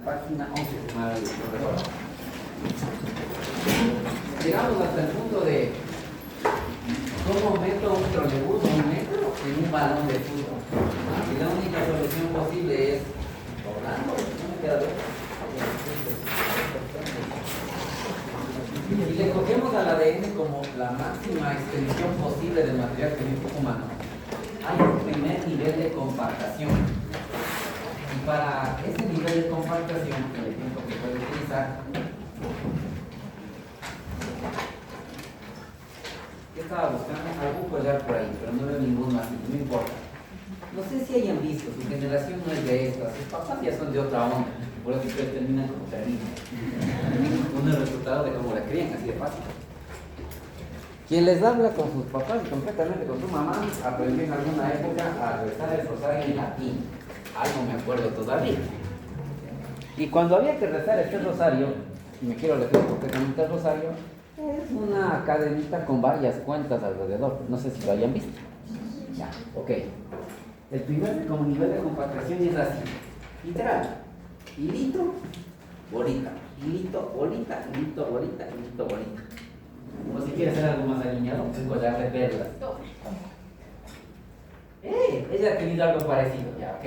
Página 11, llegamos hasta el punto de cómo meto un trolebús o un metro en un balón de fútbol. Y la única solución posible es doblando, no me queda otra. Y le cogemos al ADN como la máxima extensión posible del material genético humano. Hay un primer nivel de compactación. Y para ese nivel de compactación, el ejemplo que puedo utilizar, yo estaba buscando algún collar por ahí, pero no veo ninguno así, no importa. No sé si hayan visto, su generación no es de estas, sus papás ya son de otra onda, por eso ustedes terminan como terminan. Uno es el resultado de cómo la crían, así de fácil. Quien les habla con sus papás y completamente con su mamá, aprendió en alguna época a rezar el rosario en latín. Algo me acuerdo todavía. Y cuando había que rezar este rosario, y me quiero referir completamente al rosario, es una cadenita con varias cuentas alrededor. No sé si lo hayan visto. Ya, ok. El primer como nivel de compactación es así. Literal. Hilito, bolita. Hilito, bolita, hilito, bolita, hilito, bolita. O si quieres hacer algo más alineado, un collar de perlas. Ella ha tenido algo parecido, ya, ok.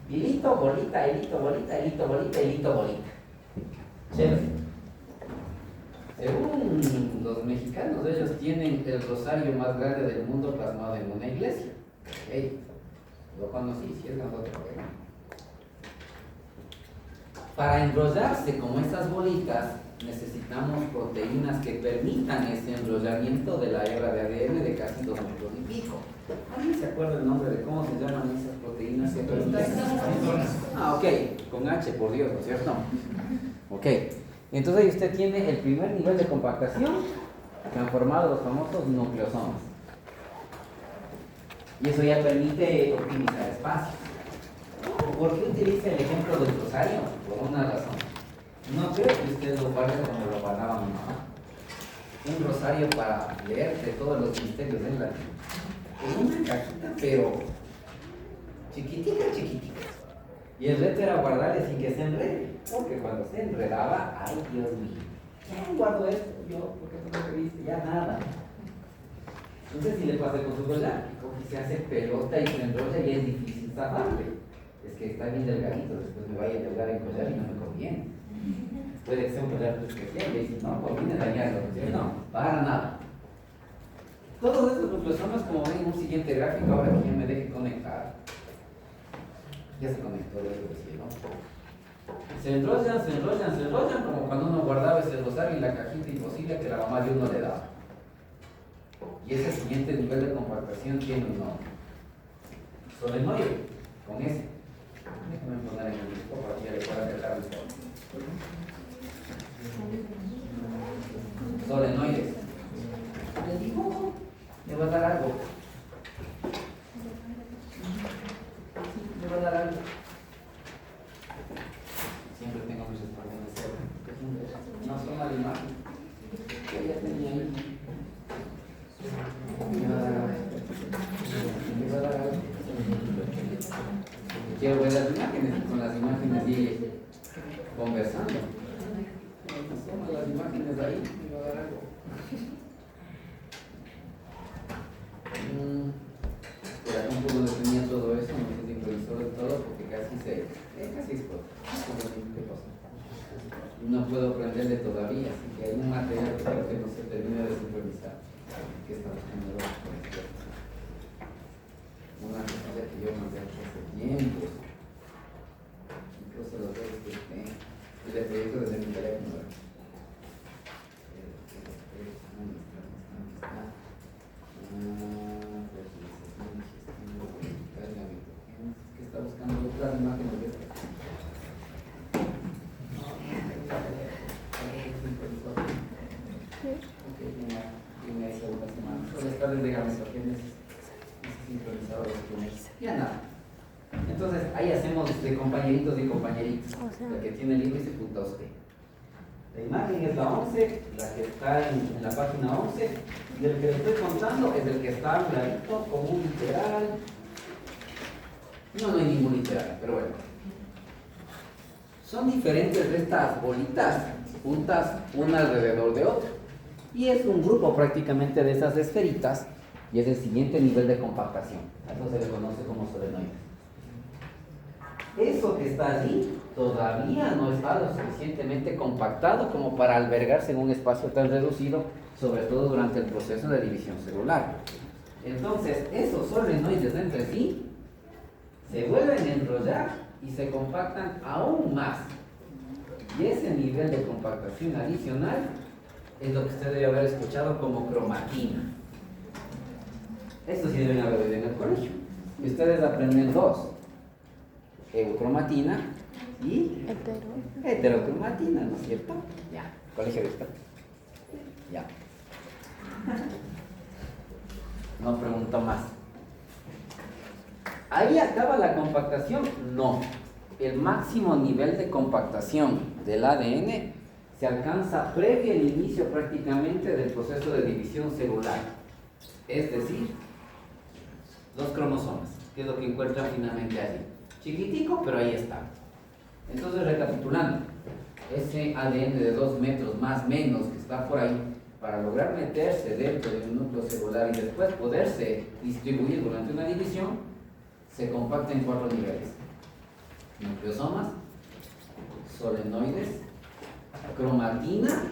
Hilito, bolita, hilito, bolita, hilito, bolita, hilito, bolita. Chévere. Según los mexicanos, ellos tienen el rosario más grande del mundo plasmado en una iglesia. Okay. Lo conocí, si es nosotros. Okay. Para enrollarse como esas bolitas, necesitamos proteínas que permitan ese enrollamiento de la hebra de ADN de casi 2 metros y pico. ¿Alguien se acuerda el nombre de cómo se llaman esas proteínas que permiten? Ah, ok, con H, por Dios, ¿no es cierto? Ok, entonces ahí usted tiene el primer nivel de compactación que han formado los famosos nucleosomas. Y eso ya permite optimizar espacios. ¿Por qué utiliza el ejemplo del rosario? Por una razón. No creo que ustedes lo guarden como lo guardaba mi mamá. Un rosario para leerte todos los misterios en latín. En una cajita, pero chiquitica, chiquitica. Y el reto era guardarle sin que se enrede. Porque cuando se enredaba, ay Dios mío, ya guardo esto, yo, porque tú no te viste, ya nada. Entonces si le pasa con su collar, y se hace pelota y se enrolla y es difícil zafarle. Es que está bien delgadito, después me vaya a delgar el collar y no me conviene. Puede ser un collar especial y si no, conviene dañarlo, no, para nada. Todos estos nucleosomas, como ven en un siguiente gráfico, ahora que ya me deje conectar. Ya se conectó, ya lo decía, ¿no? Se enrollan, como cuando uno guardaba ese rosario en la cajita imposible que la mamá de uno le daba. Y ese siguiente nivel de compactación tiene un nombre. Solenoide, con ese. Déjame poner en el disco para que ya le pueda dejar el fondo. Solenoides. Le dibujo, le va a dar algo. Le va a dar algo. Siempre tengo mis españoles cerca. No son la imagen que ella tenía ahí. Me va a dar algo. Me va a dar algo. Quiero ver las imágenes, con las imágenes y conversando. Son las imágenes ahí, me va a dar algo. La compu donde tenía todo eso, no se improvisó de todo porque casi explotó. ¿Qué pasó? No puedo aprenderle todavía, así que hay un material que no se termina de sincronizar. ¿Qué está buscando? Una cosa que yo mandé hace tiempo. Incluso los dos y le proyecto desde mi teléfono. ¿Qué está buscando? Otras imágenes de esto. Ok, tiene ahí segunda semana. Buenas tardes, dígame, ¿por qué sincronizado los primeros? Ya nada. Entonces, ahí hacemos de compañeritos y compañeritos. La que tiene el libro y se punta usted. La imagen es la 11, la que está en la página 11. Y el que le estoy contando es el que está clarito, con un literal. No hay ningún literal, pero bueno. son diferentes de estas bolitas juntas una alrededor de otra. Y es un grupo prácticamente de esas esferitas y es el siguiente nivel de compactación. A eso se le conoce como solenoides. Eso que está allí todavía no está lo suficientemente compactado como para albergarse en un espacio tan reducido, sobre todo durante el proceso de división celular. Entonces, esos solenoides entre sí se vuelven a enrollar y se compactan aún más. Y ese nivel de compactación adicional es lo que usted debe haber escuchado como cromatina. Esto sí deben haber oído en el colegio. Y ustedes aprenden dos: eucromatina y heterocromatina, ¿no es cierto? Ya, colegio de expertos. Ya. No pregunto más. ¿Ahí acaba la compactación? No. El máximo nivel de compactación del ADN se alcanza previo al inicio prácticamente del proceso de división celular. Es decir, los cromosomas, que es lo que encuentran finalmente allí. Chiquitico, pero ahí está. Entonces, recapitulando, ese ADN de 2 metros más menos que está por ahí, para lograr meterse dentro de un núcleo celular y después poderse distribuir durante una división, se compacta en 4 niveles: nucleosomas, solenoides, cromatina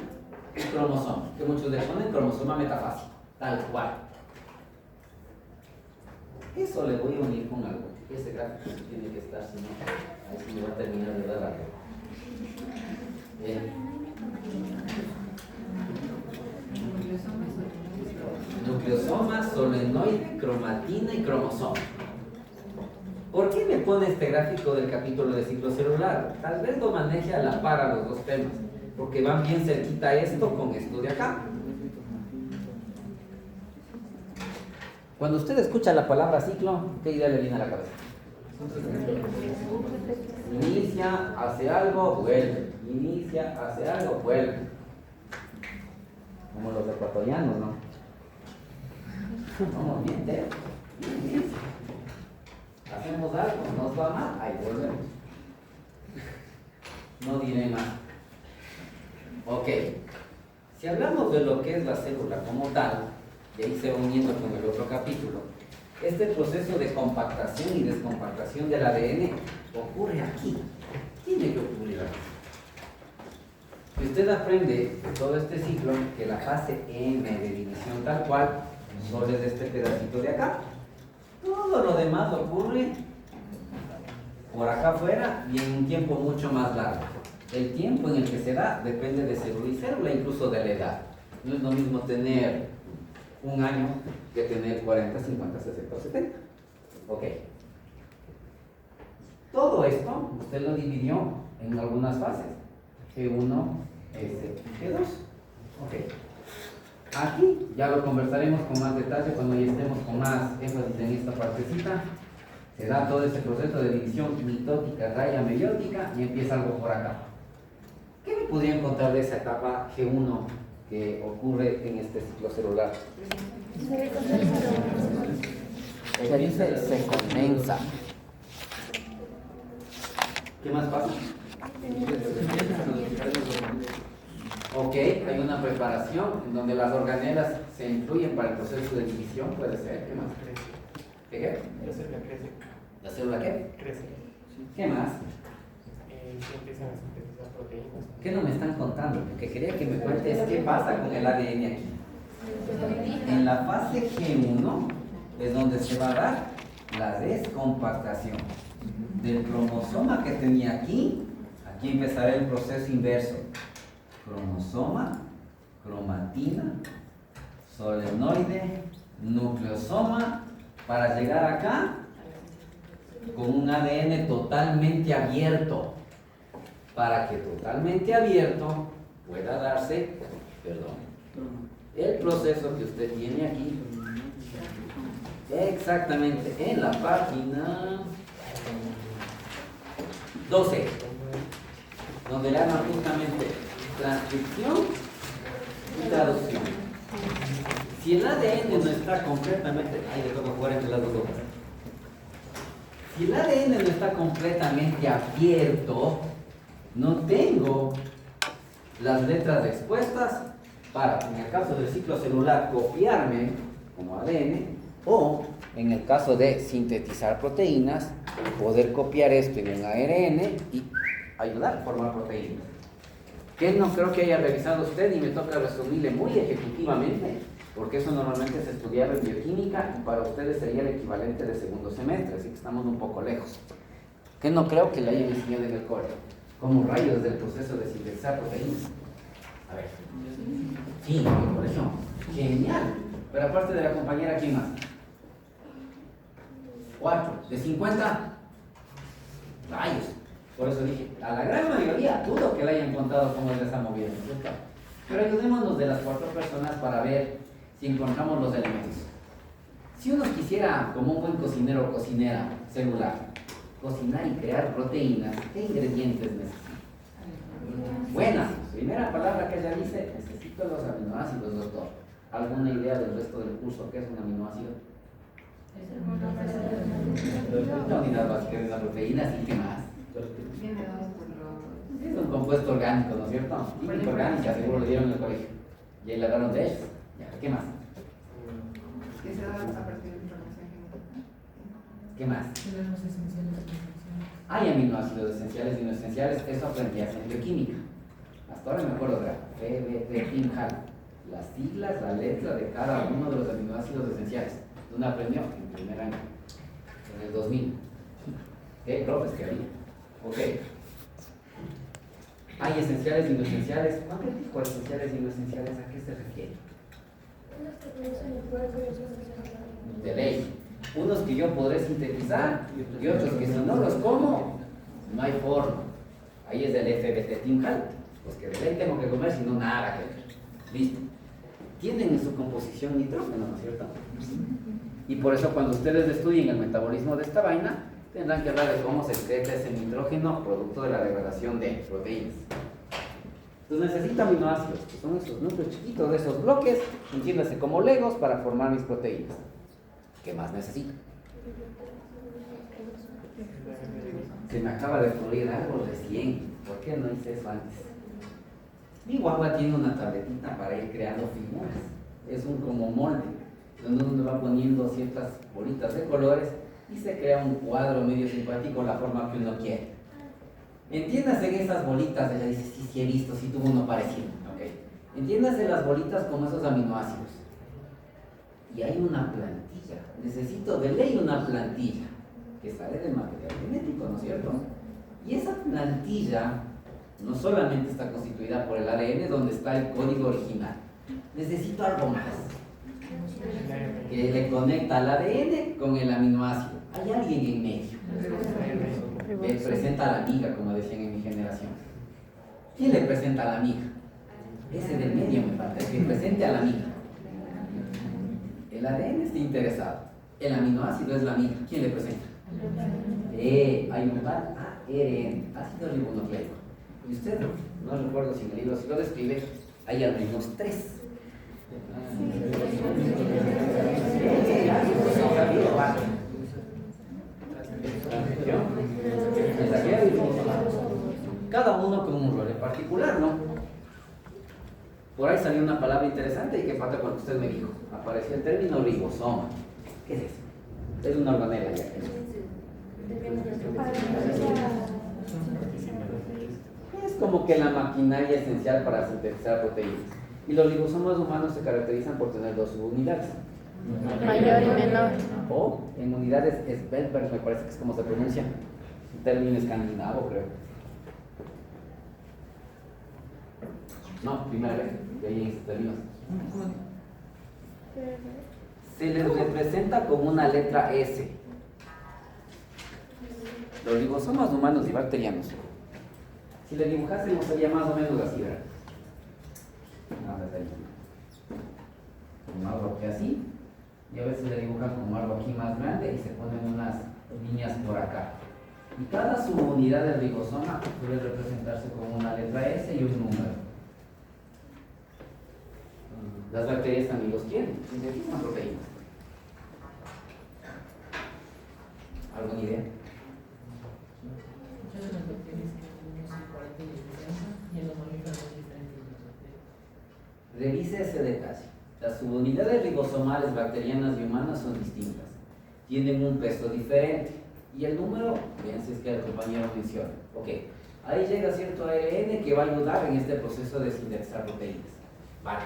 y cromosoma, que muchos le ponen cromosoma metafásico, tal cual. Eso le voy a unir con algo. Ese gráfico tiene que estar, si no, ahí sí me va a terminar de dar algo. Nucleosoma, solenoide, cromatina y cromosoma. ¿Por qué me pone este gráfico del capítulo de ciclo celular? Tal vez lo maneje a la par a los dos temas, porque van bien cerquita esto con esto de acá. Cuando usted escucha la palabra ciclo, ¿qué idea le viene a la cabeza? Inicia, hace algo, vuelve. Inicia, hace algo, vuelve. Como los ecuatorianos, ¿no? Vamos bien, bien. Hacemos algo, nos va mal, ahí volvemos. No diré más. Ok. Si hablamos de lo que es la célula como tal, y ahí se va uniendo con el otro capítulo, este proceso de compactación y descompactación del ADN ocurre aquí. Tiene que ocurrir aquí. Si usted aprende de todo este ciclo que la fase M de división tal cual solo es este pedacito de acá, todo lo demás ocurre por acá afuera y en un tiempo mucho más largo. El tiempo en el que se da depende de célula y célula, incluso de la edad. No es lo mismo tener un año que tener 40, 50, 60 o 70. Ok. Todo esto usted lo dividió en algunas fases: G1, S, G2. Ok. Aquí ya lo conversaremos con más detalle cuando ya estemos con más énfasis en esta partecita. Se da todo ese proceso de división mitótica, raya meiótica, y empieza algo por acá. ¿Qué me podrían contar de esa etapa G1 que ocurre en este ciclo celular? Se dice se condensa. ¿Qué más pasa? Ok, hay una preparación en donde las organelas se incluyen para el proceso de división, puede ser. ¿Qué más? ¿Qué? La célula crece. ¿La célula qué? Crece. ¿Qué más? Se empiezan a sintetizar proteínas. ¿Qué no me están contando? Porque quería que me cuentes qué pasa con el ADN aquí. En la fase G1 es donde se va a dar la descompactación del cromosoma que tenía aquí. Aquí empezará el proceso inverso: cromosoma, cromatina, solenoide, nucleosoma, para llegar acá con un ADN totalmente abierto, para que totalmente abierto pueda darse, el proceso que usted tiene aquí, exactamente en la página 12, donde le llaman justamente transcripción y traducción. Si el ADN no está completamente, ahí le toca jugar entre las dos hojas. Si el ADN no está completamente abierto, no tengo las letras expuestas para, en el caso del ciclo celular, copiarme como ADN, o en el caso de sintetizar proteínas, poder copiar esto en un ARN y ayudar a formar proteínas. Que no creo que haya revisado usted y me toca resumirle muy ejecutivamente, porque eso normalmente se estudiaba en bioquímica y para ustedes sería el equivalente de segundo semestre, así que estamos un poco lejos. Que no creo que le hayan enseñado en el colegio, como rayos del proceso de sintetizar proteínas. A ver. Sí, en el colegio. Genial. Pero aparte de la compañera, ¿quién más? 4. ¿De 50? Rayos. Por eso dije, a la gran mayoría dudo que le hayan contado cómo les ha movido, ¿cierto? Pero ayudémonos de las 4 personas para ver si encontramos los elementos. Si uno quisiera, como un buen cocinero o cocinera celular, cocinar y crear proteínas, ¿qué ingredientes necesita? Buena. Primera palabra que ella dice, necesito los aminoácidos, doctor. ¿Alguna idea del resto del curso qué es un aminoácido? La unidad básica de la proteína, ¿y qué más? Es un compuesto orgánico, ¿no es cierto? Química orgánica, seguro lo dieron en el colegio. Y ahí le hablaron de ellos. ¿Qué más? Que se da a partir de información genética. ¿Qué más? Hay aminoácidos esenciales y no esenciales, eso aprendías en bioquímica. Hasta ahora me acuerdo de la PBT-PIMHAL, las siglas, la letra de cada uno de los aminoácidos esenciales. Uno aprendió en primer año, en el 2000. ¿Qué profes que había? Ok. Hay esenciales y no esenciales. ¿Cuánto dijo esenciales y no esenciales? ¿A qué se refiere? De ley. Unos que yo podré sintetizar y otros que si no los como, no hay forma. Ahí es del FBT-TIMHAL. Pues que de ley tengo que comer, si no nada que ver. Listo. Tienen en su composición nitrógeno, ¿no es cierto? Y por eso cuando ustedes estudien el metabolismo de esta vaina, tendrán que hablar de cómo se excreta ese nitrógeno producto de la degradación de proteínas. Entonces necesito aminoácidos, que son esos núcleos chiquitos de esos bloques, entiéndase como legos para formar mis proteínas. ¿Qué más necesito? Se me acaba de ocurrir algo recién. ¿Por qué no hice eso antes? Mi guagua tiene una tabletita para ir creando figuras. Es un como molde, donde uno va poniendo ciertas bolitas de colores y se crea un cuadro medio simpático, la forma que uno quiere. Entiéndase en esas bolitas, ella dice, sí, sí he visto, sí tuvo uno parecido. Okay. Entiéndase las bolitas como esos aminoácidos. Y hay una plantilla, necesito de ley una plantilla, que sale del material genético, ¿no es cierto? Y esa plantilla no solamente está constituida por el ADN, donde está el código original. Necesito algo más, que le conecta al ADN con el aminoácido. Hay alguien en medio. Le presenta a la amiga, como decían en mi generación. ¿Quién le presenta a la amiga? Ese del medio me falta, el que presente a la amiga. El ADN está interesado. El aminoácido es la amiga. ¿Quién le presenta? Hay un tal ARN, ácido ribonucleico. Y usted, no recuerdo si en el libro si lo describe, hay al menos 3. Cada uno con un rol en particular, ¿no? Por ahí salió una palabra interesante y que falta cuando usted me dijo. Apareció el término ribosoma. ¿Qué es eso? Es una organela ya. Es como que la maquinaria esencial para sintetizar proteínas. Y los ribosomas humanos se caracterizan por tener 2 subunidades. Mayor y menor. O en unidades Svelberg, me parece que es como se pronuncia. Un término escandinavo, creo. No, primera vez, de ahí en estos términos. Se les representa como una letra S. Los ribosomas humanos y bacterianos. Si le dibujásemos sería más o menos así, ¿verdad? Algo que así. Y a veces le dibujan como algo aquí más grande y se ponen unas líneas por acá. Y cada subunidad del ribosoma puede representarse como una letra S y un número. Las bacterias también los quieren, sintetizan proteínas. ¿Alguna idea? Muchas de las bacterias tienen unos 40 Revise ese detalle. Las subunidades ribosomales bacterianas y humanas son distintas. Tienen un peso diferente. Y el número, bien, si es que el compañero menciona. Ok, ahí llega cierto ARN que va a ayudar en este proceso de sintetizar proteínas. Vale.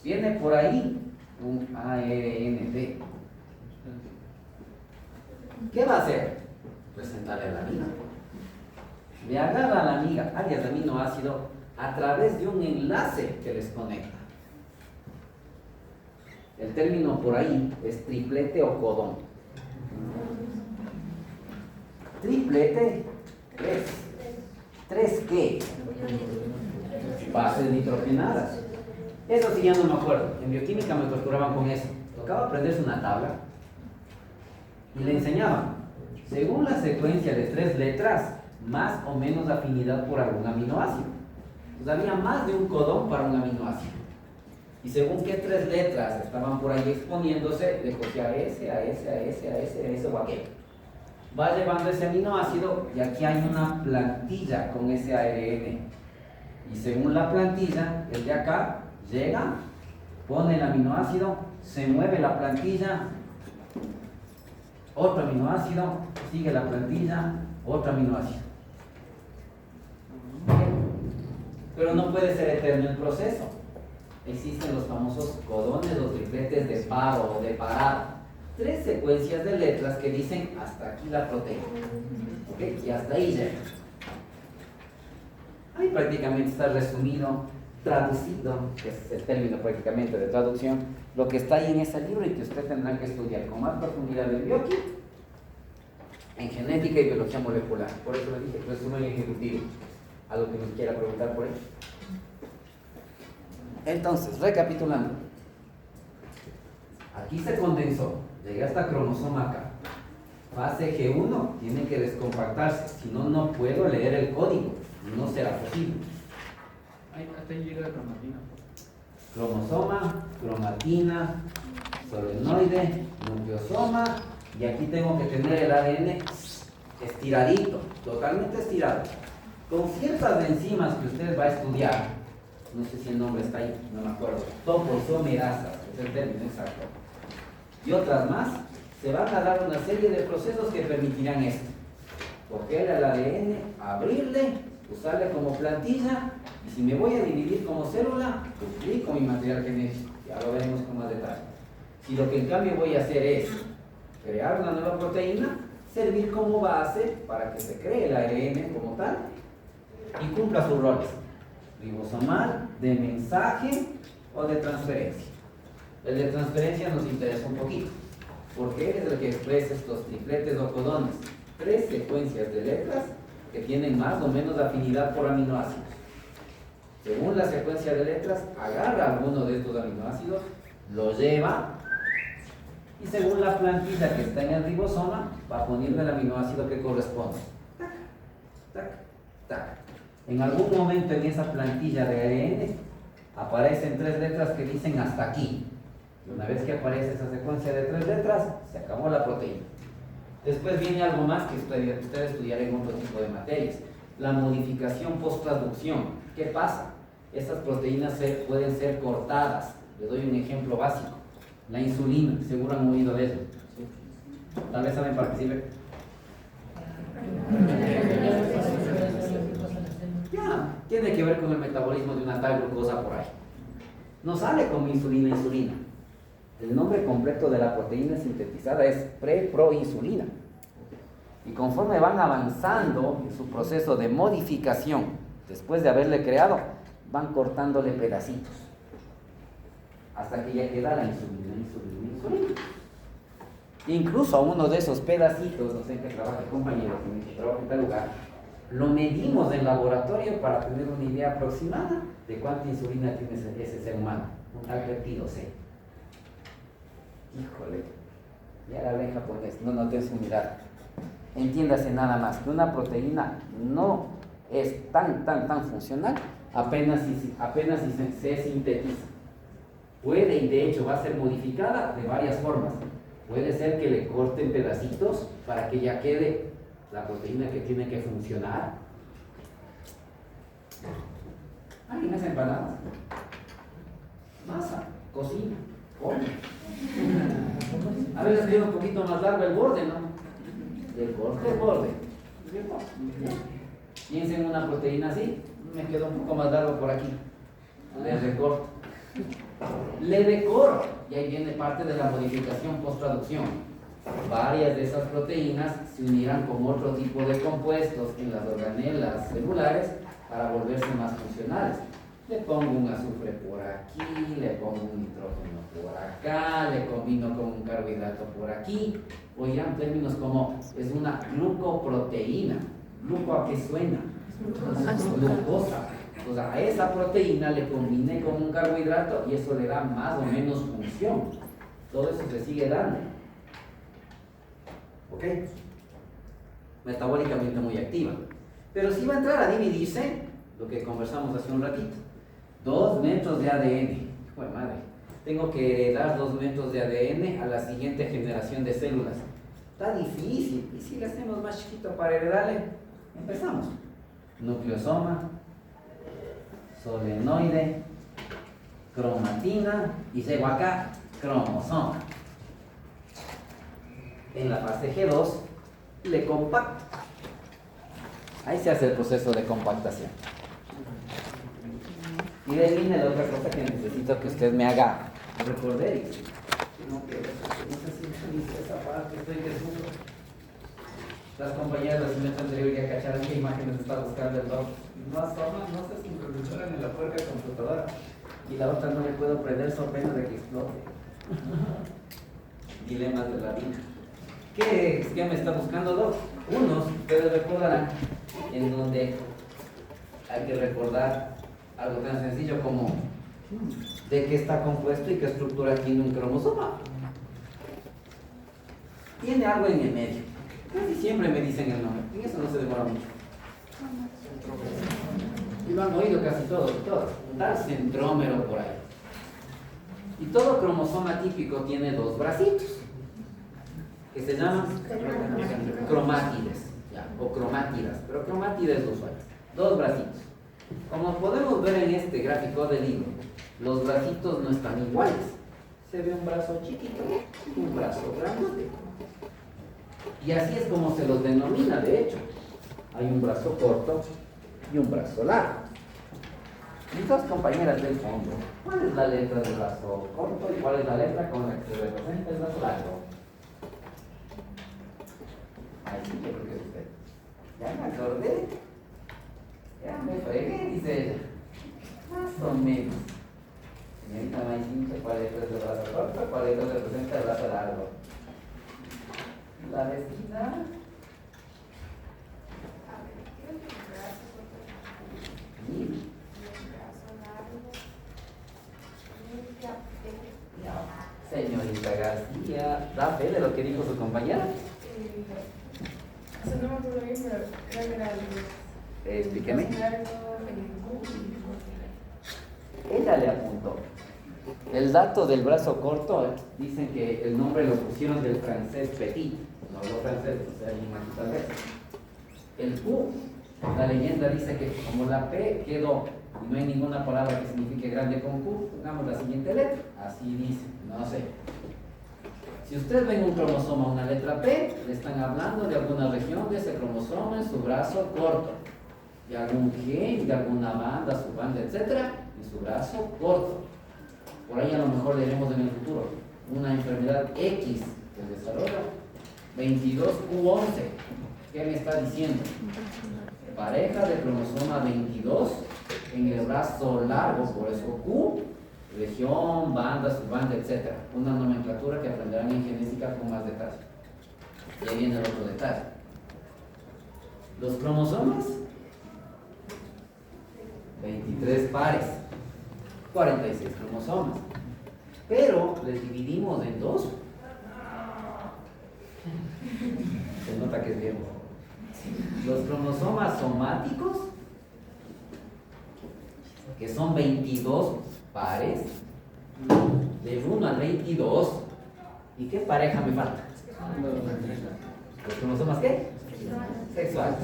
Viene por ahí un ARNT. ¿Qué va a hacer? Presentarle a la amiga. Le agarra a la amiga áreas de aminoácido a través de un enlace que les conecta. El término por ahí es triplete o codón. Triplete es 3 ¿qué? Bases nitrogenadas. Eso sí ya no me acuerdo. En bioquímica me torturaban con eso. Tocaba aprenderse una tabla y le enseñaban, según la secuencia de 3 letras, más o menos afinidad por algún aminoácido. Entonces había más de un codón para un aminoácido. Y según qué 3 letras estaban por ahí exponiéndose, le cogía a ese o aquel. Va llevando ese aminoácido y aquí hay una plantilla con ese ARN. Y según la plantilla, el de acá llega, pone el aminoácido, se mueve la plantilla, otro aminoácido, sigue la plantilla, otro aminoácido. Pero no puede ser eterno el proceso. Existen los famosos codones o tripletes de paro o de parada. 3 secuencias de letras que dicen hasta aquí la proteína. ¿Ok? Y hasta ahí llega. Ahí prácticamente está resumido, traducido, que es el término prácticamente de traducción, lo que está ahí en ese libro y que usted tendrá que estudiar con más profundidad en bioquímica, en genética y biología molecular. Por eso le dije, resumen ejecutivo. ¿Algo que nos quiera preguntar por ahí? Entonces, recapitulando. Aquí se condensó, llegué hasta cromosoma acá. Fase G1 tiene que descompactarse, si no, no puedo leer el código, no será posible. Hasta ahí llega la cromatina. Cromosoma, cromatina, solenoide, nucleosoma, y aquí tengo que tener el ADN estiradito, totalmente estirado, con ciertas enzimas que usted va a estudiar. No sé si el nombre está ahí, no me acuerdo. Topoisomerasas, es el término exacto. Y otras más, se van a dar una serie de procesos que permitirán esto. Coger el ADN, abrirle, usarle como plantilla, y si me voy a dividir como célula, duplico mi material genético. Ya lo veremos con más detalle. Si lo que en cambio voy a hacer es crear una nueva proteína, servir como base para que se cree el ARN como tal y cumpla sus roles ribosomal, de mensaje o de transferencia. El de transferencia nos interesa un poquito, porque es el que expresa estos tripletes o codones, 3 secuencias de letras que tienen más o menos afinidad por aminoácidos. Según la secuencia de letras, agarra alguno de estos aminoácidos, lo lleva, y según la plantilla que está en el ribosoma, va poniendo el aminoácido que corresponde. Tac, tac, tac. En algún momento en esa plantilla de ARN aparecen 3 letras que dicen hasta aquí. Y una vez que aparece esa secuencia de 3 letras, se acabó la proteína. Después viene algo más que usted estudiará en otro tipo de materias. La modificación post-traducción. ¿Qué pasa? Estas proteínas pueden ser cortadas. Le doy un ejemplo básico. La insulina, seguro han oído de eso. Tal vez saben para qué sirve. Ya, tiene que ver con el metabolismo de una tal glucosa por ahí. No sale como insulina. El nombre completo de la proteína sintetizada es preproinsulina. Y conforme van avanzando en su proceso de modificación, después de haberle creado, van cortándole pedacitos. Hasta que ya queda la insulina. Incluso a uno de esos pedacitos, no sé en qué trabaja el compañero, que trabaja en tal lugar, lo medimos en laboratorio para tener una idea aproximada de cuánta insulina tiene ese ser humano, un tal péptido C. Híjole, ya la ven japonés, no te su mirada. Entiéndase nada más que una proteína no es tan funcional apenas si se sintetiza. Puede, y de hecho va a ser modificada de varias formas. Puede ser que le corten pedacitos para que ya quede la proteína que tiene que funcionar. ¿Alguien hace empanadas? cocina, come. A veces queda un poquito más largo el borde, ¿no? Del corte al borde. ¿Cierto? Piensen en una proteína así, me queda un poco más largo por aquí. Le recorto. Le decoro. Y ahí viene parte de la modificación post-traducción. Varias de esas proteínas se unirán con otro tipo de compuestos en las organelas celulares para volverse más funcionales. Le pongo un azufre por aquí, le pongo un nitrógeno por acá, le combino con un carbohidrato por aquí. Oigan términos como es una glucoproteína. ¿Gluco a qué suena? Glucosa. O sea, a esa proteína le combiné con un carbohidrato y eso le da más o menos función. Todo eso se sigue dando. ¿Ok? Metabólicamente muy activa. Pero si va a entrar a dividirse, lo que conversamos hace un ratito, 2 metros de ADN. Hijo de madre. Tengo que heredar 2 metros de ADN a la siguiente generación de células. Está difícil. ¿Y si le hacemos más chiquito para heredarle? Empezamos. Nucleosoma, solenoide, cromatina y llego acá, cromosoma. En la fase G2 le compacto. Ahí se hace el proceso de compactación. Y de ahí viene la otra cosa que necesito que usted me haga recordar. No sé si dice esa parte, estoy desnudo. Las compañeras del semestre anterior ya cacharon qué imágenes está buscando el doc. No asoma, no se sincronizaron en la puerca computadora. Y la otra no le puedo prender so pena de que explote. Dilemas de la vida. ¿Qué esquema está buscando doc? Unos, ustedes recordarán, en donde hay que recordar algo tan sencillo como de qué está compuesto y qué estructura tiene un cromosoma. Tiene algo en el medio. Casi siempre me dicen el nombre. En eso no se demora mucho. Y lo han oído casi todos. Tal centrómero por ahí. Y todo cromosoma típico tiene 2 bracitos, que se llaman cromátides, ¿ya? O cromátidas, pero cromátides lo usual. 2 bracitos. Como podemos ver en este gráfico del libro, los bracitos no están iguales. Se ve un brazo chiquito, un brazo grandote. Y así es como se los denomina, de hecho. Hay un brazo corto y un brazo largo. Mis 2 compañeras del fondo, ¿cuál es la letra del brazo corto y cuál es la letra con la que se representa el brazo largo? Ahí sí, yo creo que es usted. Ya me acordé. Ya me fregué, dice ella. Más o menos. Señorita Maicincha, ¿cuál letra es el brazo corto? ¿Cuál letra representa el brazo largo? La vecina. Y señorita García, ¿da fe de lo que dijo su compañera? Eso no me acuerdo bien, pero creo que era el Explíqueme. Ella le apuntó. El dato del brazo corto, dicen que el nombre lo pusieron del francés petit, no lo francés, o sea, ni tal vez. El Q, la leyenda dice que como la P quedó y no hay ninguna palabra que signifique grande con Q, pongamos la siguiente letra, así dice, no sé. Si usted ve en un cromosoma una letra P, le están hablando de alguna región de ese cromosoma en su brazo corto, de algún gen, de alguna banda, subbanda, etc., en su brazo corto. Por ahí a lo mejor leeremos en el futuro una enfermedad X del desarrollo, 22Q11. ¿Qué me está diciendo? Pareja de cromosoma 22 en el brazo largo, por eso Q, región, banda, subbanda, etc. Una nomenclatura que aprenderán en genética con más detalle. Y ahí viene el otro detalle. Los cromosomas, 23 pares, 46 cromosomas. Pero les dividimos en 2. Se nota que es viejo. Los cromosomas somáticos, que son 22 pares, del 1 al 22. ¿Y qué pareja me falta? ¿Los cromosomas qué? Sexuales.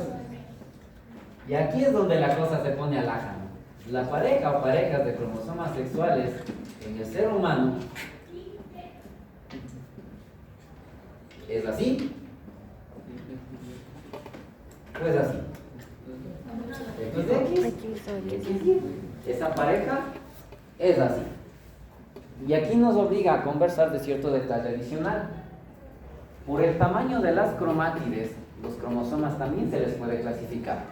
Y aquí es donde la cosa se pone alhaja, ¿no? La pareja o parejas de cromosomas sexuales en el ser humano es así, pues así. XY. Esa pareja es así. Y aquí nos obliga a conversar de cierto detalle adicional. Por el tamaño de las cromátides, los cromosomas también se les puede clasificar.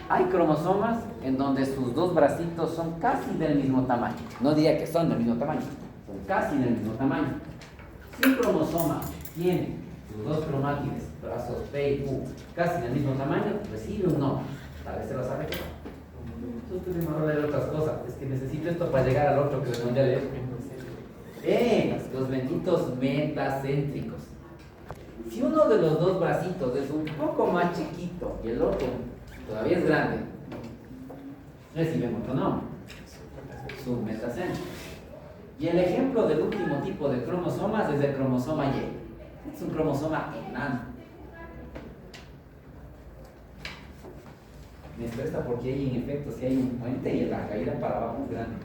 Hay cromosomas en donde sus dos bracitos son casi del mismo tamaño. No diría que son del mismo tamaño, son casi del mismo tamaño. Si un cromosoma tiene sus dos cromátides, brazos P y U, casi del mismo tamaño, recibe un nombre. Tal vez se lo sabe. Usted me va a leer otras cosas. Es que necesito esto para llegar al otro que les voy a leer. Los benditos metacéntricos. Si uno de los dos bracitos es un poco más chiquito y el otro todavía es grande, recibimos otro nombre, submetacéntrico. Y el ejemplo del último tipo de cromosomas es el cromosoma Y. Es un cromosoma enano. Me estresa porque ahí en efecto si hay un puente y la caída para abajo es grande.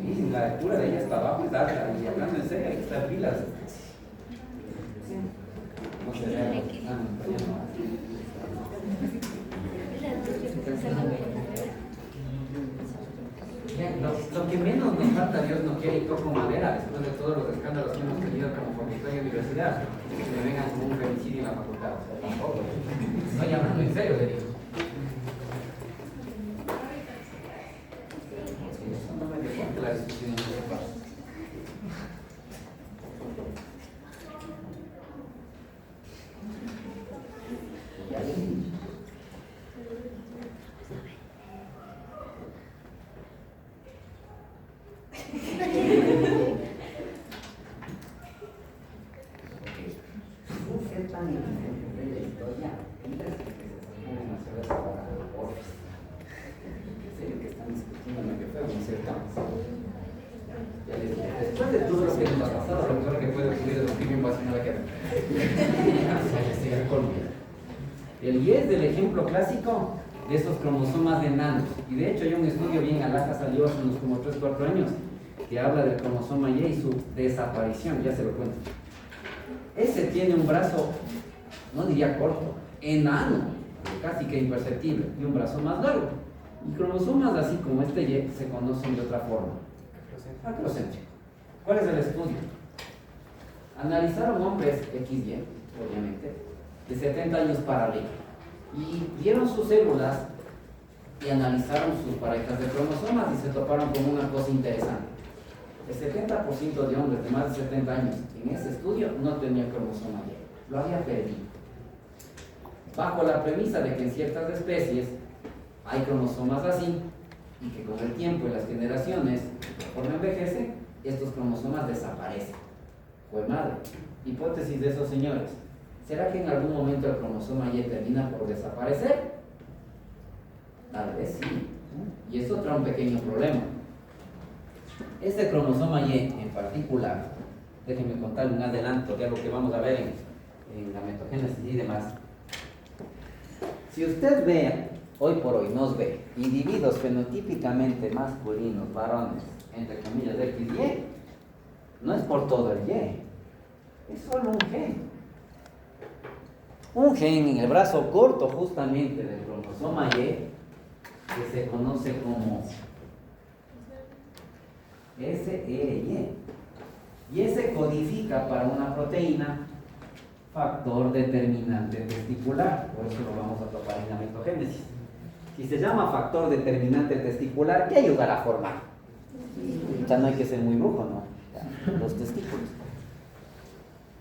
Sí, la altura de ella está abajo, es alta, y hablando en serio hay que estar pilas. No se vea. Lo que menos nos falta, Dios no quiere, y toco madera, después de todos los escándalos que hemos tenido como facultad y universidad, que me vengan como un femicidio en la facultad. O sea, tampoco. Estoy hablando en serio, le digo. No me deporte la discusión en ese paso. Después de todo lo que nos ha pasado, lo mejor que puede ocurrir es un crimen pasional que el Y es del ejemplo clásico de esos cromosomas enanos. Y de hecho hay un estudio bien alaja, salió hace unos como 3-4 años, que habla del cromosoma Y y su desaparición, ya se lo cuento. Ese tiene un brazo, no diría corto, enano, casi que imperceptible, y un brazo más largo. Y cromosomas así como este Y se conocen de otra forma. Acrocéntrico. ¿Cuál es el estudio? Analizaron hombres XY, obviamente, de 70 años para arriba, y vieron sus células y analizaron sus parejas de cromosomas y se toparon con una cosa interesante. El 70% de hombres de más de 70 años en ese estudio no tenía cromosoma Y, lo había perdido. Bajo la premisa de que en ciertas especies hay cromosomas así, y que con el tiempo y las generaciones, conforme envejece, estos cromosomas desaparecen. Pues madre, hipótesis de esos señores. ¿Será que en algún momento el cromosoma Y termina por desaparecer? Tal vez sí. Y esto trae un pequeño problema. Este cromosoma Y en particular, déjenme contar un adelanto de algo que vamos a ver en la metogénesis y demás. Si usted ve, hoy por hoy nos ve, individuos fenotípicamente masculinos, varones, entre comillas, XY, no es por todo el Y, es solo un gen. Un gen en el brazo corto justamente del cromosoma Y, que se conoce como SEY. Y ese codifica para una proteína factor determinante testicular, por eso lo vamos a topar en la mitogénesis. Si se llama factor determinante testicular, ¿qué ayudará a formar? Ya no hay que ser muy brujo, ¿no? Los testículos.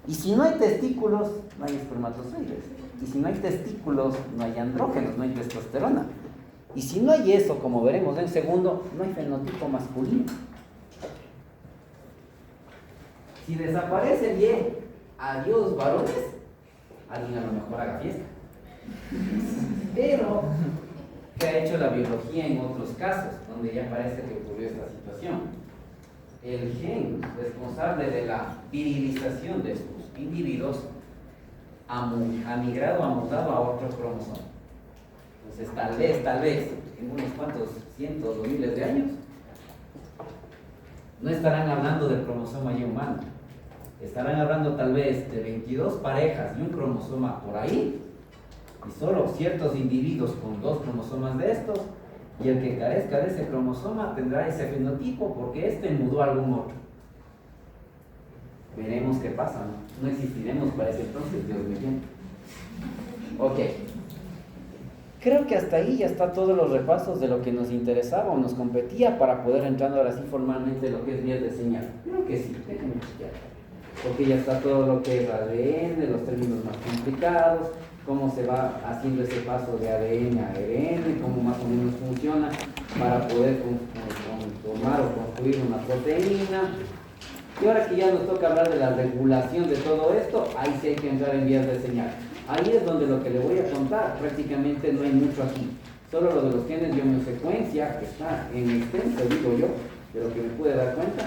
Y si no hay testículos, no hay espermatozoides. Y si no hay testículos, no hay andrógenos, no hay testosterona. Y si no hay eso, como veremos en segundo, no hay fenotipo masculino. Si desaparece el Y, adiós varones, alguien a lo mejor haga fiesta. Pero, ¿qué ha hecho la biología en otros casos, donde ya parece que ocurrió esta situación? El gen responsable de la virilización de estos individuos ha migrado, ha mutado a otro cromosoma. Entonces, tal vez, en unos cuantos cientos o miles de años, no estarán hablando del cromosoma Y humano. Estarán hablando tal vez de 22 parejas y un cromosoma por ahí, y solo ciertos individuos con 2 cromosomas de estos, y el que carezca de ese cromosoma tendrá ese fenotipo porque este mudó a algún otro. Veremos qué pasa, ¿no? No existiremos para ese entonces, Dios mediante. Ok. Creo que hasta ahí ya está todos los repasos de lo que nos interesaba o nos competía para poder entrar ahora sí formalmente en lo que es vías de señal. Creo que sí, déjenme chequear. Porque ya está todo lo que es ADN, los términos más complicados, cómo se va haciendo ese paso de ADN a ARN, cómo más o menos funciona para poder formar o construir una proteína. Y ahora que ya nos toca hablar de la regulación de todo esto, ahí sí hay que entrar en vías de señal. Ahí es donde lo que le voy a contar, prácticamente no hay mucho aquí. Solo lo de los genes de homeosecuencia, que está en extenso, digo yo, de lo que me pude dar cuenta.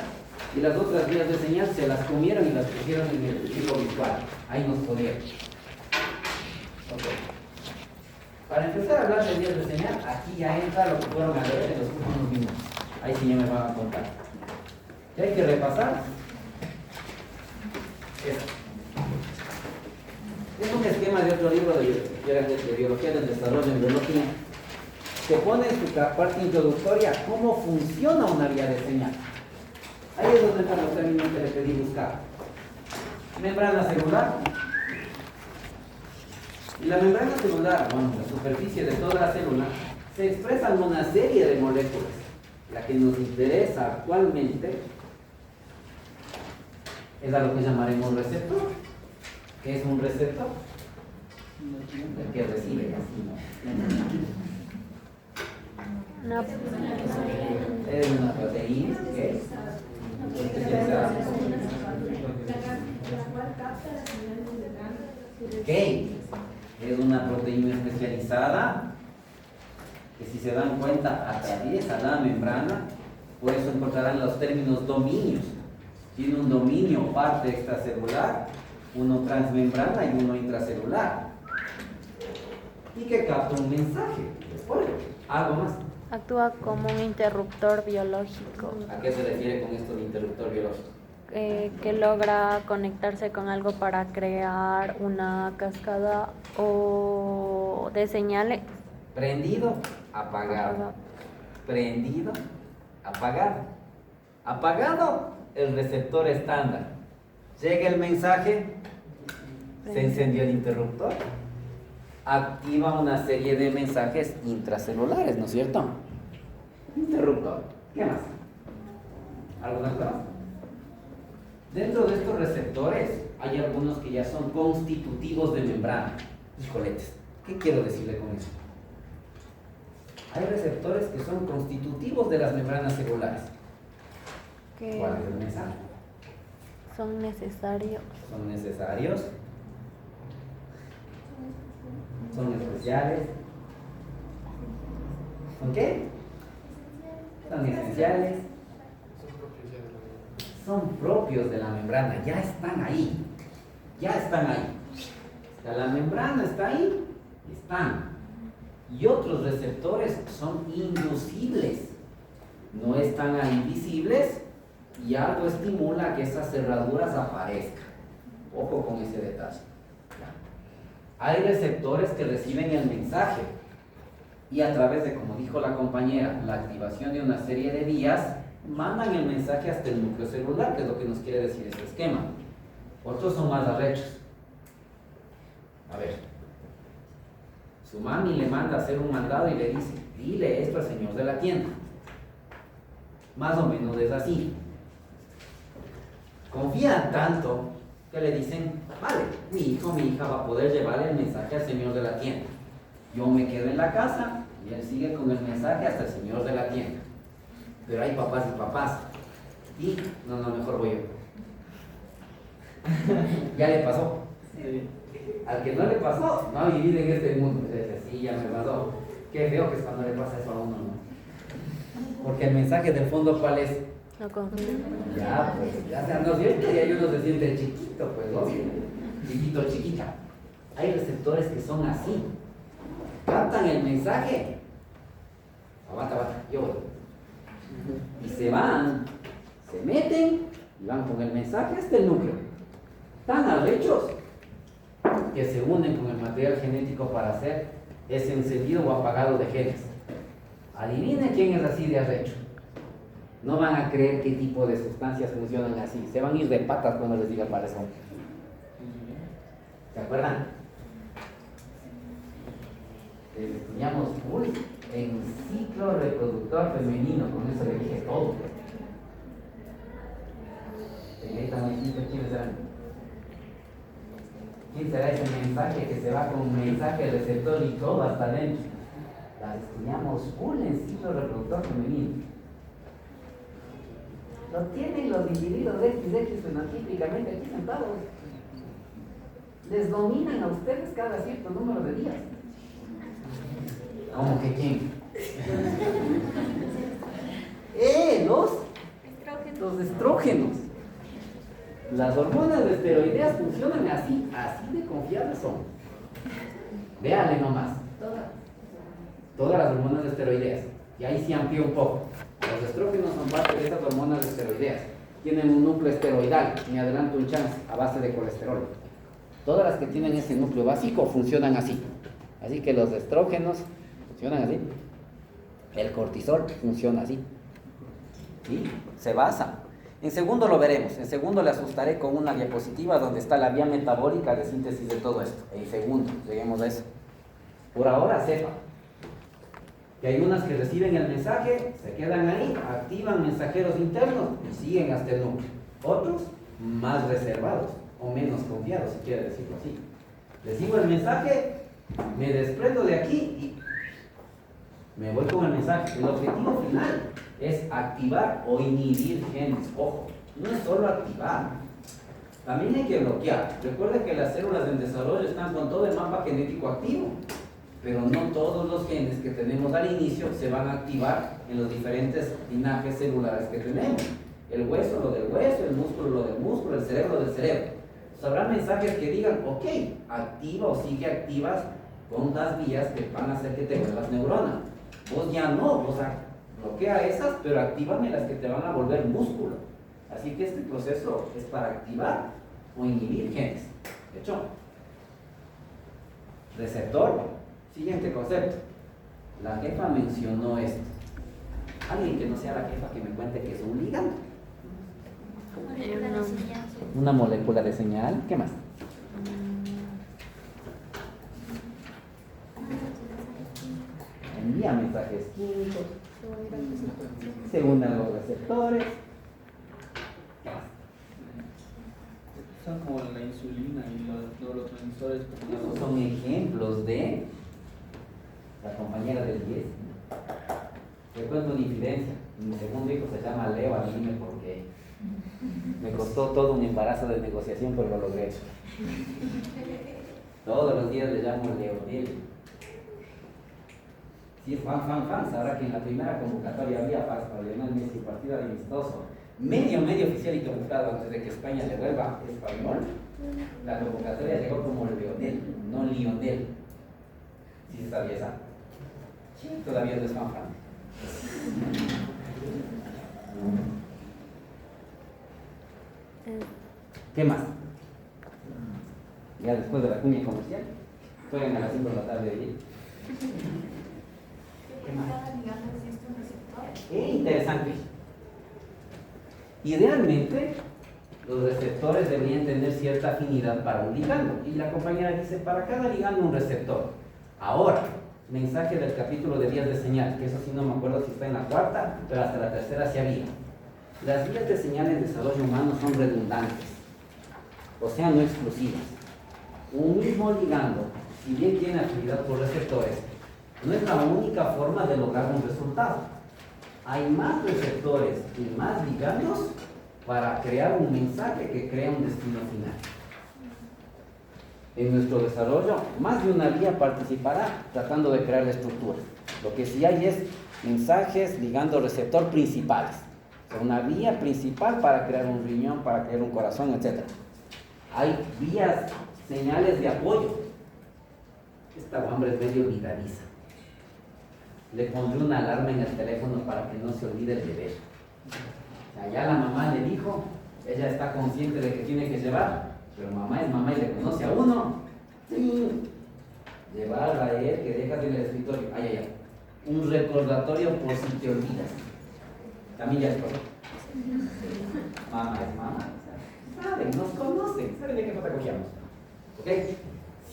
Y las otras vías de señal se las comieron y las pusieron en el libro visual. Ahí nos jodieron. Okay. Para empezar a hablar de vías de señal, aquí ya entra lo que fueron a ver en los últimos minutos. Ahí sí ya me van a contar. ¿Qué hay que repasar? Esto. Es un esquema de otro libro de biología del desarrollo en biología que pone en su parte introductoria cómo funciona una vía de señal. Ahí es donde están los términos que le pedí buscar. Membrana celular. Y la membrana celular, bueno, la superficie de toda la célula, se expresan una serie de moléculas. La que nos interesa actualmente es a lo que llamaremos receptor. ¿Qué es un receptor? El que recibe, así, ¿no? Es una proteína que es especializada. ¿Qué? Es una proteína especializada que, si se dan cuenta, atraviesa la membrana. Por eso encontrarán los términos dominios. Tiene un dominio parte extracelular, uno transmembrana y uno intracelular. Y que capta un mensaje. ¿Algo más? Actúa como un interruptor biológico. ¿A qué se refiere con esto de interruptor biológico? Que logra conectarse con algo para crear una cascada o de señales. Prendido, apagado. Prendido, apagado. Apagado, el receptor estándar. Llega el mensaje, se encendió el interruptor, activa una serie de mensajes intracelulares, ¿no es cierto? Interruptor. ¿Qué más? ¿Algo más? Dentro de estos receptores hay algunos que ya son constitutivos de membrana. Híjoletes, ¿qué quiero decirle con eso? Hay receptores que son constitutivos de las membranas celulares. ¿Cuál es el mensaje? Son necesarios. Son necesarios. Son especiales. ¿Son qué? Son esenciales. Son propios de la membrana. Ya están ahí. Ya están ahí. O sea, la membrana está ahí. Están. Y otros receptores son inducibles. No están ahí visibles y algo estimula que esas cerraduras aparezcan. Ojo con ese detalle. Hay receptores que reciben el mensaje y, a través de, como dijo la compañera, la activación de una serie de vías, mandan el mensaje hasta el núcleo celular, que es lo que nos quiere decir este esquema. Otros son más arrechos. A ver, su mami le manda a hacer un mandado y le dice: dile esto al señor de la tienda. Más o menos es así. Confían tanto que le dicen: vale, mi hijo, mi hija va a poder llevar el mensaje al señor de la tienda. Yo me quedo en la casa y él sigue con el mensaje hasta el señor de la tienda. Pero hay papás y papás. Y, no, mejor voy yo. Ya le pasó. Sí. Al que no le pasó, no ha vivido en este mundo. Sí, ya me pasó. Qué feo que es cuando le pasa eso a uno, ¿no? Porque el mensaje del fondo, ¿cuál es? No confío. Ya, pues, ya se nos dio y ahí uno se siente chiquito, pues, ¿no? Chiquita. Hay receptores que son así. Captan el mensaje. Aguanta, yo voy. Y se van, se meten y van con el mensaje hasta el núcleo. Tan arrechos que se unen con el material genético para hacer ese encendido o apagado de genes. Adivinen quién es así de arrecho. No van a creer qué tipo de sustancias funcionan así. Se van a ir de patas cuando les diga para eso. ¿Se acuerdan? Estudiamos full en ciclo reproductor femenino. Con eso le dije todo. Señorita Moisés, ¿quiénes serán? ¿Quién será ese mensaje que se va con mensaje receptor y todo hasta adentro? Las estudiamos full en ciclo reproductor femenino. Lo tienen los individuos XX fenotípicamente aquí sentados. Les dominan a ustedes cada cierto número de días. ¿Cómo que quién? Los estrógenos. Las hormonas esteroideas funcionan así de confiables son. Véanle nomás. Todas las hormonas esteroideas. Y ahí sí amplía un poco. Los estrógenos son parte de esas hormonas esteroideas. Tienen un núcleo esteroidal, me adelanto un chance, a base de colesterol. Todas las que tienen ese núcleo básico funcionan así. Así que los estrógenos funcionan así. El cortisol funciona así. ¿Sí? Se basa. En segundo lo veremos. En segundo le asustaré con una diapositiva donde está la vía metabólica de síntesis de todo esto. En segundo, lleguemos a eso. Por ahora sepa que hay unas que reciben el mensaje, se quedan ahí, activan mensajeros internos y siguen hasta el núcleo. Otros más reservados o menos confiados, si quiere decirlo así. Recibo el mensaje, me desprendo de aquí y me voy con el mensaje. El objetivo final es activar o inhibir genes. Ojo, no es solo activar, también hay que bloquear. Recuerden que las células en desarrollo están con todo el mapa genético activo, pero no todos los genes que tenemos al inicio se van a activar en los diferentes linajes celulares que tenemos. El hueso, lo del hueso, el músculo, lo del músculo, el cerebro, del cerebro. Habrá mensajes que digan, ok, activa o sigue activas con las vías que van a hacer que te vuelvas neurona. Vos ya no, vos bloquea esas, pero actívame las que te van a volver músculo. Así que este proceso es para activar o inhibir genes. ¿De hecho? Receptor. Siguiente concepto. La jefa mencionó esto. Alguien que no sea la jefa que me cuente que es un ligando. Una molécula de señal. ¿Qué más? Envía mensajes químicos. Se unen a los receptores. ¿Qué más? Son como la insulina y los neurotransmisores. Esos son ejemplos de la compañera del 10. Te cuento una infidencia. Mi segundo hijo se llama Leo, adivine por qué. Me costó todo un embarazo de negociación, pero lo logré. Todos los días le llamo Leonel. Sí, es fan. Sabrá que en la primera convocatoria había para Lionel Messi, partido amistoso. Medio oficial y convocado antes de que España le vuelva español. La convocatoria llegó como Leonel, no Lionel. ¿Sí se sabía esa? Sí, todavía no es fan. ¿Qué más? Ya después de la cuña comercial, juegan a las 5 de la tarde de allí. ¿Qué más? Interesante. Idealmente, los receptores deberían tener cierta afinidad para un ligando. Y la compañera dice, para cada ligando un receptor. Ahora, mensaje del capítulo de vías de señal, que eso sí no me acuerdo si está en la cuarta, pero hasta la tercera sí había. Las vías de señal en desarrollo humano son redundantes, o sea, no exclusivas. Un mismo ligando, si bien tiene afinidad por receptores, no es la única forma de lograr un resultado. Hay más receptores y más ligandos para crear un mensaje que crea un destino final. En nuestro desarrollo, más de una vía participará tratando de crear la estructura. Lo que sí hay es mensajes ligando receptor principales. O sea, una vía principal para crear un riñón, para crear un corazón, etc. Hay vías, señales de apoyo. Esta guambra es medio olvidadiza. le pondré una alarma en el teléfono para que no se olvide el deber. O sea, ya la mamá le dijo, ella está consciente de que tiene que llevar, pero mamá es mamá y le conoce a uno. Sí. Llevar a él que dejas en el escritorio. Ay, ay, ay. Un recordatorio por si te olvidas. También ya es cosa. Mamá es mamá. Saben, nos conocen, saben de qué cosa cogíamos. ¿Ok?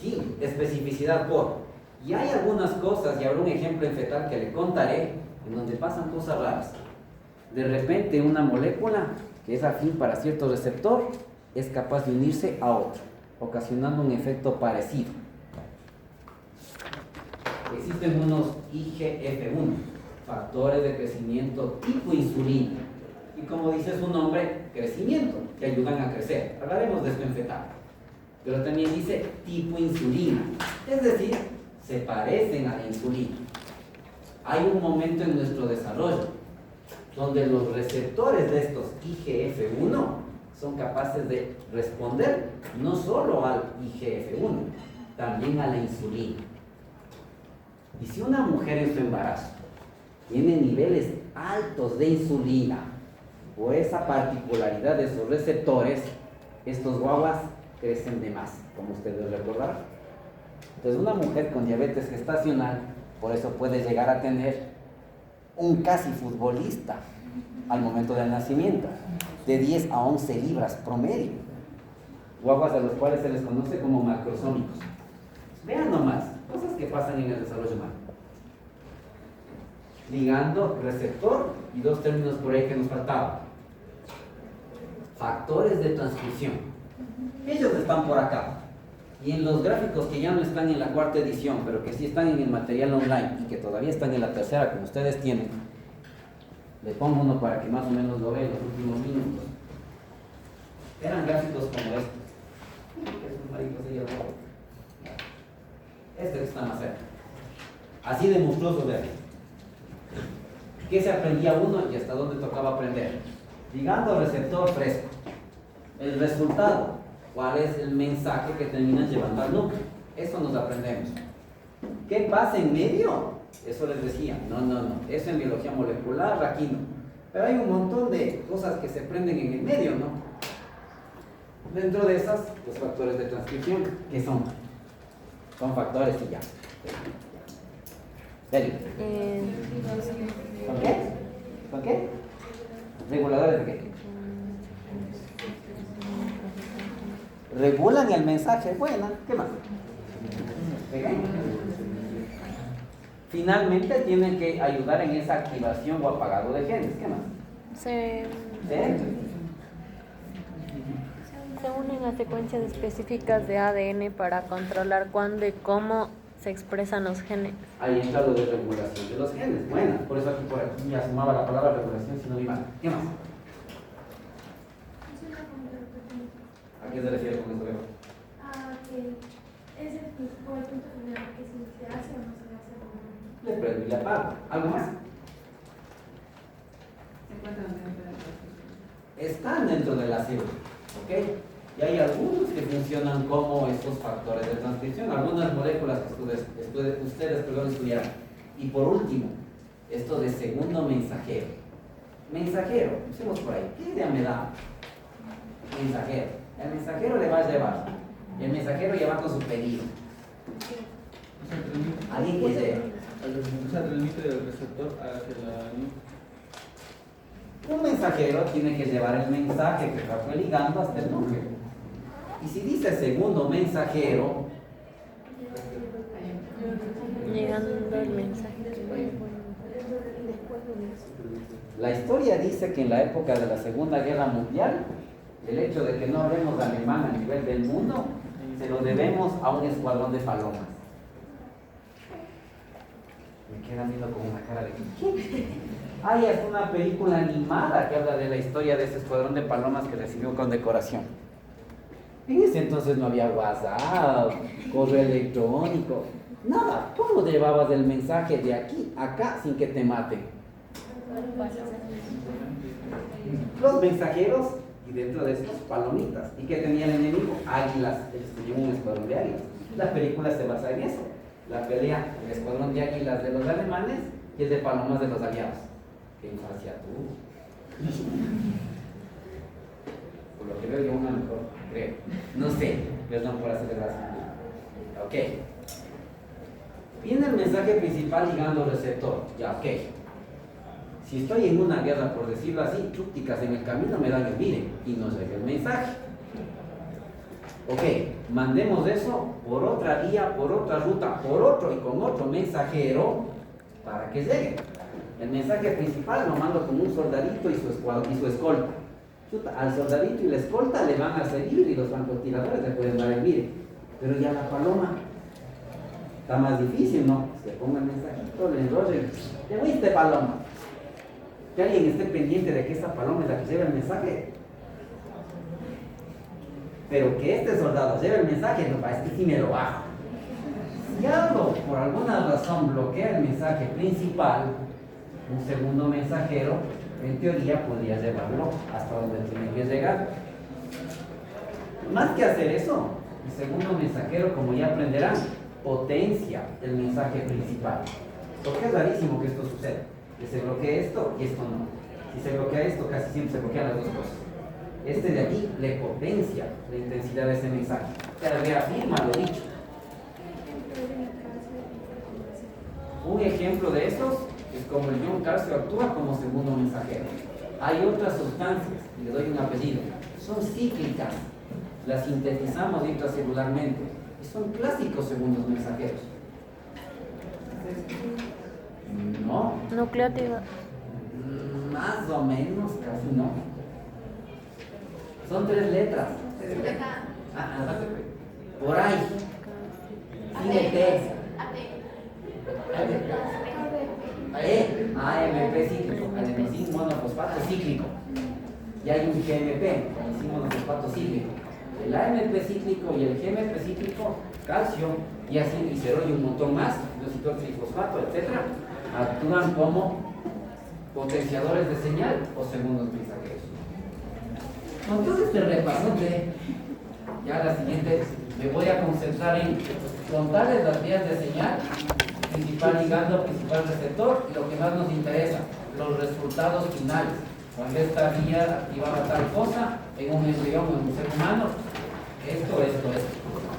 Sí, especificidad por. Y hay algunas cosas, y habrá un ejemplo en fetal que le contaré, en donde pasan cosas raras. De repente una molécula que es afín para cierto receptor es capaz de unirse a otro, ocasionando un efecto parecido. Existen unos IGF-1, factores de crecimiento tipo insulina. Y como dice su nombre, crecimiento, que ayudan a crecer. Hablaremos de esto en fetal. Pero también dice tipo insulina, es decir, se parecen a la insulina. Hay un momento en nuestro desarrollo donde los receptores de estos IGF-1 son capaces de responder no solo al IGF-1, también a la insulina. Y si una mujer en su embarazo tiene niveles altos de insulina o esa particularidad de sus receptores, estos guaguas crecen de más, como ustedes recordarán. Entonces una mujer con diabetes gestacional, por eso puede llegar a tener un casi futbolista al momento del nacimiento, de 10 a 11 libras promedio, guaguas a los cuales se les conoce como macrosómicos. Vean nomás, cosas que pasan en el desarrollo humano. Ligando, receptor y dos términos por ahí que nos faltaban. Factores de transcripción. Ellos están por acá. Y en los gráficos que ya no están en la cuarta edición, pero que sí están en el material online y que todavía están en la tercera, como ustedes tienen, le pongo uno para que más o menos lo vean los últimos minutos. Eran gráficos como estos. Este que está más cerca. Así de monstruoso ver. ¿Qué se aprendía uno y hasta dónde tocaba aprender? Ligando receptor fresco. El resultado. ¿Cuál es el mensaje que terminas llevando al núcleo? Eso nos aprendemos. ¿Qué pasa en medio? Eso les decía. No. Eso en biología molecular, aquí no. Pero hay un montón de cosas que se aprenden en el medio, ¿no? Dentro de esas, los factores de transcripción. ¿Qué son? Son factores y ya. Dale. ¿Con qué? ¿Con qué? ¿Reguladores de qué? Regulan el mensaje. Bueno, ¿qué más? ¿Okay? Finalmente tienen que ayudar en esa activación o apagado de genes. ¿Qué más? Se unen a secuencias específicas de ADN para controlar cuándo y cómo se expresan los genes. Ahí entra lo de regulación de los genes. Bueno, por eso aquí por aquí ya sumaba la palabra regulación, si no vi mal. ¿Qué más? ¿A qué se refiere con eso? A que es el punto final que si se hace o no se hace. Le prendo y le apago. ¿Algo más? Se encuentran dentro de la Están dentro de la célula, ¿ok? Y hay algunos que funcionan como estos factores de transcripción, algunas moléculas que ustedes estudiaron. Y por último, esto de segundo mensajero. Mensajero, empecemos por ahí. ¿Qué idea me da? Mensajero. El mensajero le va a llevar. El mensajero ya va con su pedido. Alguien que lleva. O sea, transmite del receptor hacia la Un mensajero tiene que llevar el mensaje que está fue ligando hasta el núcleo. Y si dice segundo mensajero, Llegando el mensaje. la historia dice que en la época de la Segunda Guerra Mundial, el hecho de que no hablemos alemán a nivel del mundo, se lo debemos a un escuadrón de palomas. Me quedan viendo con una cara de ¿qué? Ay, es una película animada que habla de la historia de ese escuadrón de palomas que recibió condecoración. En ese entonces no había WhatsApp, correo electrónico, nada. ¿Cómo llevabas el mensaje de aquí a acá sin que te maten? Los mensajeros y dentro de estos palomitas. ¿Y qué tenía el enemigo? Águilas. Ellos tenían un escuadrón de águilas. La película se basa en eso. la pelea, el escuadrón de águilas de los alemanes y el de palomas de los aliados. ¿Qué infancia tú? Por lo que veo yo una mejor, creo. No sé, perdón por hacer la ok. Viene el mensaje principal ligando receptor. Ya, ok. Si estoy en una guerra, por decirlo así, chúpticas en el camino me dan el mire y no llega el mensaje. Ok, mandemos eso por otra vía, por otra ruta, por otro y con otro mensajero para que llegue. El mensaje principal lo mando con un soldadito y su escolta. Chuta, al soldadito y la escolta le van a seguir y los francotiradores le pueden dar el mire. Pero ya la paloma está más difícil, ¿no? Se ponga el mensajito, le enrolla y te fuiste, paloma. Que alguien esté pendiente de que esa paloma es la que lleva el mensaje. Pero que este soldado lleve el mensaje, no, para este sí me lo bajo. Si algo por alguna razón bloquea el mensaje principal, un segundo mensajero, en teoría podría llevarlo hasta donde tiene que llegar. Más que hacer eso, el segundo mensajero, como ya aprenderán, potencia el mensaje principal. Porque es rarísimo que esto suceda, que se bloquee esto y esto no. Si se bloquea esto, casi siempre se bloquean las dos cosas. Este de aquí le potencia la intensidad de ese mensaje. O sea, reafirma lo dicho. Un ejemplo de estos es como el ion calcio actúa como segundo mensajero. Hay otras sustancias, y le doy un apellido, son cíclicas. Las sintetizamos intracelularmente y son clásicos segundos mensajeros. No. Nucleótido. Más o menos, casi no. Son 3 letras. Por ahí. Sin el T. AMP cíclico, adenosín monofosfato cíclico. Y hay un GMP, adenosín monofosfato cíclico. El AMP cíclico y el GMP cíclico, calcio, y así glicerol y un montón más, inositol trifosfato, etc., actúan como potenciadores de señal o segundos mensajeros. Con todo este repasote, ya la siguiente me voy a concentrar en contarles las vías de señal, principal ligando, principal receptor, y lo que más nos interesa, los resultados finales. Cuando esta vía activaba tal cosa en un embrión o en un ser humano, esto.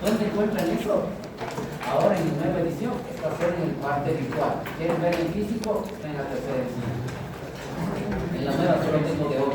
¿Dónde encuentran eso? Ahora en la nueva edición, está en el parte virtual. ¿Quieren ver el físico? Está en la tercera edición. En la nueva solo tengo de 8.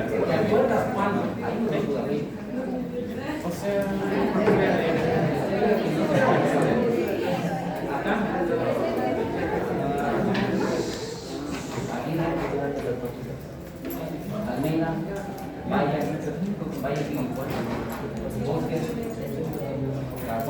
¿Te acuerdas cuándo? Hay un ayuda ahí. O sea, Acá. Almeida, vaya sin encuentro.